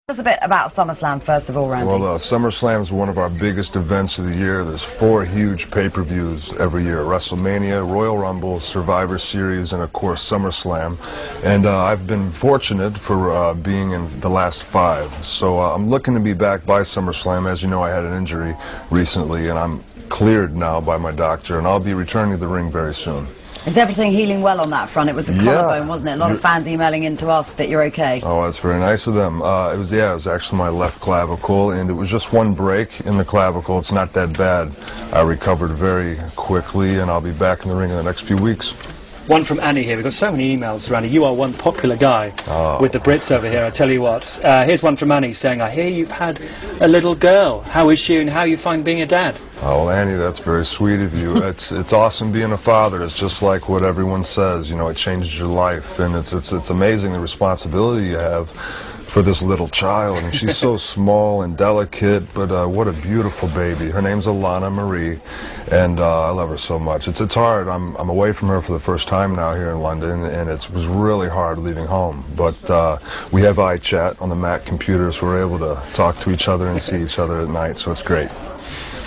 Tell us a bit about SummerSlam, first of all, Randy. Well, SummerSlam is one of our biggest events of the year. There's 4 huge pay-per-views every year: WrestleMania, Royal Rumble, Survivor Series, and of course SummerSlam. And I've been fortunate for being in the last 5. So I'm looking to be back by SummerSlam. As you know, I had an injury recently, and I'm cleared now by my doctor, and I'll be returning to the ring very soon. Is everything healing well on that front? It was the collarbone, wasn't it? A lot of fans emailing in to ask that you're okay. Oh, that's very nice of them. It was actually my left clavicle, and it was just one break in the clavicle. It's not that bad. I recovered very quickly, and I'll be back in the ring in the next few weeks. One from Annie here. We've got so many emails, Randy. You are one popular guy with the Brits over here, I tell you what. Here's one from Annie saying, I hear you've had a little girl. How is she and how you find being a dad? Oh, well, Annie, that's very sweet of you. It's awesome being a father. It's just like what everyone says. You know, it changes your life, and it's amazing the responsibility you have for this little child. And she's so small and delicate, but what a beautiful baby. Her name's Alana Marie, and I love her so much. It's hard. I'm away from her for the first time now here in London, and it was really hard leaving home. But we have iChat on the Mac computer, so we're able to talk to each other and see each other at night, so it's great.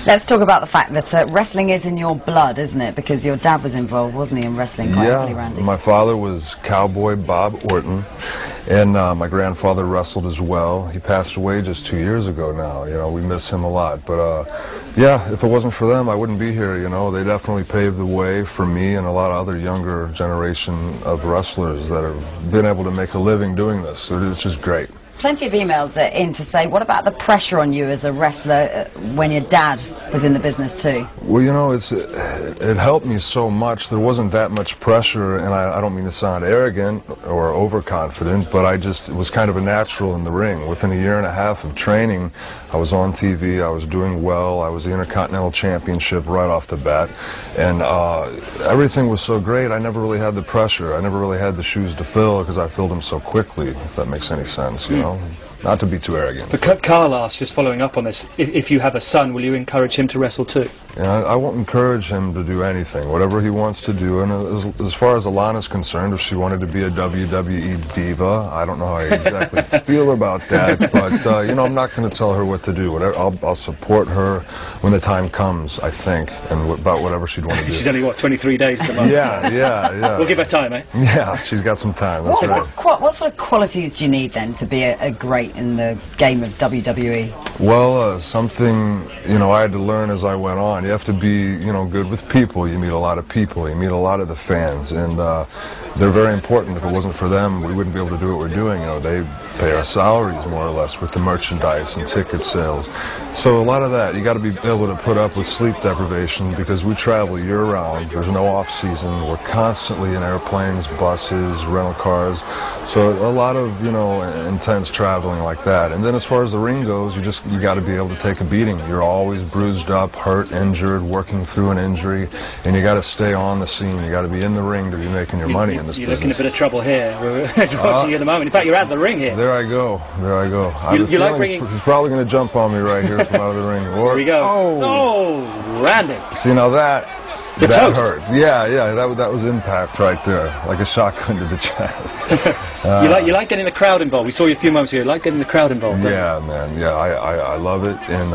Let's talk about the fact that wrestling is in your blood, isn't it? Because your dad was involved, wasn't he, in wrestling quite heavily, Randy? My father was Cowboy Bob Orton, and my grandfather wrestled as well. He passed away just 2 years ago now. You know, we miss him a lot. But yeah, if it wasn't for them, I wouldn't be here. You know, they definitely paved the way for me and a lot of other younger generation of wrestlers that have been able to make a living doing this. So it's just great. Plenty of emails in to say, what about the pressure on you as a wrestler when your dad was in the business too? Well, you know, it helped me so much. There wasn't that much pressure, and I don't mean to sound arrogant or overconfident, but it was kind of a natural in the ring. Within a year and a half of training, I was on TV, I was doing well, I was the Intercontinental Championship right off the bat, and everything was so great. I never really had the pressure. I never really had the shoes to fill because I filled them so quickly, if that makes any sense, you know? Not to be too arrogant. But Carl asks, just following up on this, if you have a son, will you encourage him to wrestle too? Yeah, I won't encourage him to do anything, whatever he wants to do. And as far as Alana's concerned, if she wanted to be a WWE diva, I don't know how I exactly feel about that. But, you know, I'm not going to tell her what to do. I'll support her when the time comes, I think, and about whatever she'd want to do. She's only, what, 23 days to the month? Yeah. We'll give her time, eh? Yeah, she's got some time, that's right. What sort of qualities do you need, then, to be a great in the game of WWE? Well, something, you know, I had to learn as I went on. You have to be, you know, good with people. You meet a lot of people. You meet a lot of the fans, and they're very important. If it wasn't for them, we wouldn't be able to do what we're doing. You know, they pay our salaries more or less with the merchandise and ticket sales. So a lot of that, you got to be able to put up with sleep deprivation because we travel year-round. There's no off-season. We're constantly in airplanes, buses, rental cars. So a lot of, you know, intense traveling like that. And then as far as the ring goes, you got to be able to take a beating. You're always bruised up, hurt, injured, working through an injury, and you got to stay on the scene. You got to be in the ring to be making your money in this you're business. Looking a bit of trouble here. We're watching you at the moment. In fact, you're out of the ring here. There I go. You like bringing... He's probably going to jump on me right here from out of the ring. Here we go. Oh, Randy. See, now that toast. hurt. Yeah, that was impact right there, like a shotgun to the chest. You like getting the crowd involved. We saw you a few moments ago. You like getting the crowd involved. Yeah, man. Yeah, I love it, and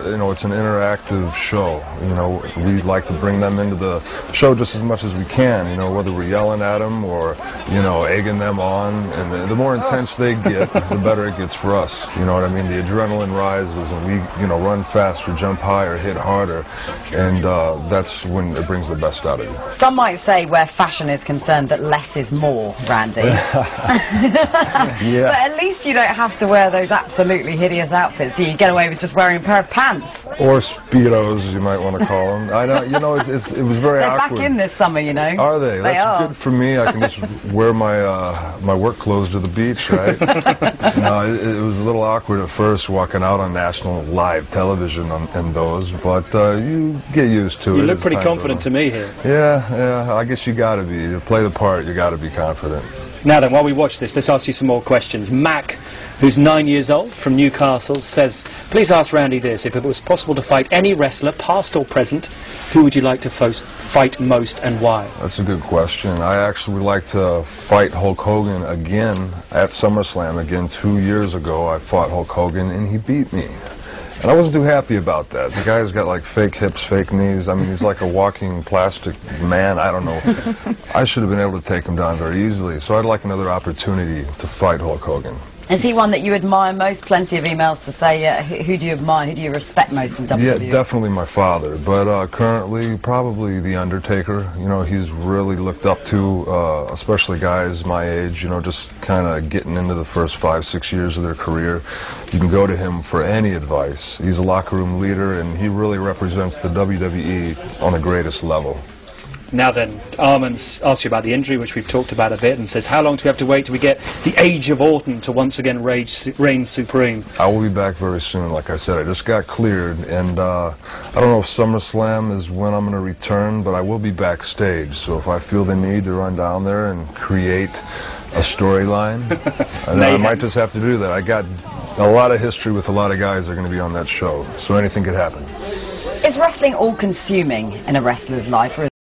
you know, it's an interactive show. You know, we like to bring them into the show just as much as we can. You know, whether we're yelling at them or, you know, egging them on, and the more intense they get, the better it gets for us. You know what I mean? The adrenaline rises, and we, you know, run faster, jump higher, hit harder, and that's when it brings the best out of you. Some might say, where fashion is concerned, that less is more, Randy. Yeah. But at least you don't have to wear those absolutely hideous outfits, do you? Get away with just wearing a pair of pants. Or Speedos, you might want to call them. I know, you know, it was very They're awkward. back in this summer, you know. Are they? That's good for me. I can just wear my work clothes to the beach, right? No, it was a little awkward at first walking out on national live television in those, but you get used to it. You look pretty confident to me here. Yeah, I guess you got to be. To play the part, you got to be confident. Now then, while we watch this, let's ask you some more questions. Mac, who's 9 years old, from Newcastle, says, please ask Randy this. If it was possible to fight any wrestler, past or present, who would you like to fight most and why? That's a good question. I actually would like to fight Hulk Hogan again at SummerSlam. Again, 2 years ago, I fought Hulk Hogan, and he beat me. And I wasn't too happy about that. The guy's got like fake hips, fake knees. I mean, he's like a walking plastic man. I don't know. I should have been able to take him down very easily. So I'd like another opportunity to fight Hulk Hogan. Is he one that you admire most? Plenty of emails to say, who do you admire, who do you respect most in WWE? Yeah, definitely my father, but currently probably The Undertaker. You know, he's really looked up to, especially guys my age, you know, just kind of getting into the first 5-6 years of their career. You can go to him for any advice. He's a locker room leader, and he really represents the WWE on the greatest level. Now then, Arman's asked you about the injury, which we've talked about a bit, and says, how long do we have to wait till we get the Age of Orton to once again reign supreme? I will be back very soon. Like I said, I just got cleared, and I don't know if SummerSlam is when I'm going to return, but I will be backstage. So if I feel the need to run down there and create a storyline, I might just have to do that. I got a lot of history with a lot of guys that are going to be on that show, so anything could happen. Is wrestling all-consuming in a wrestler's life, or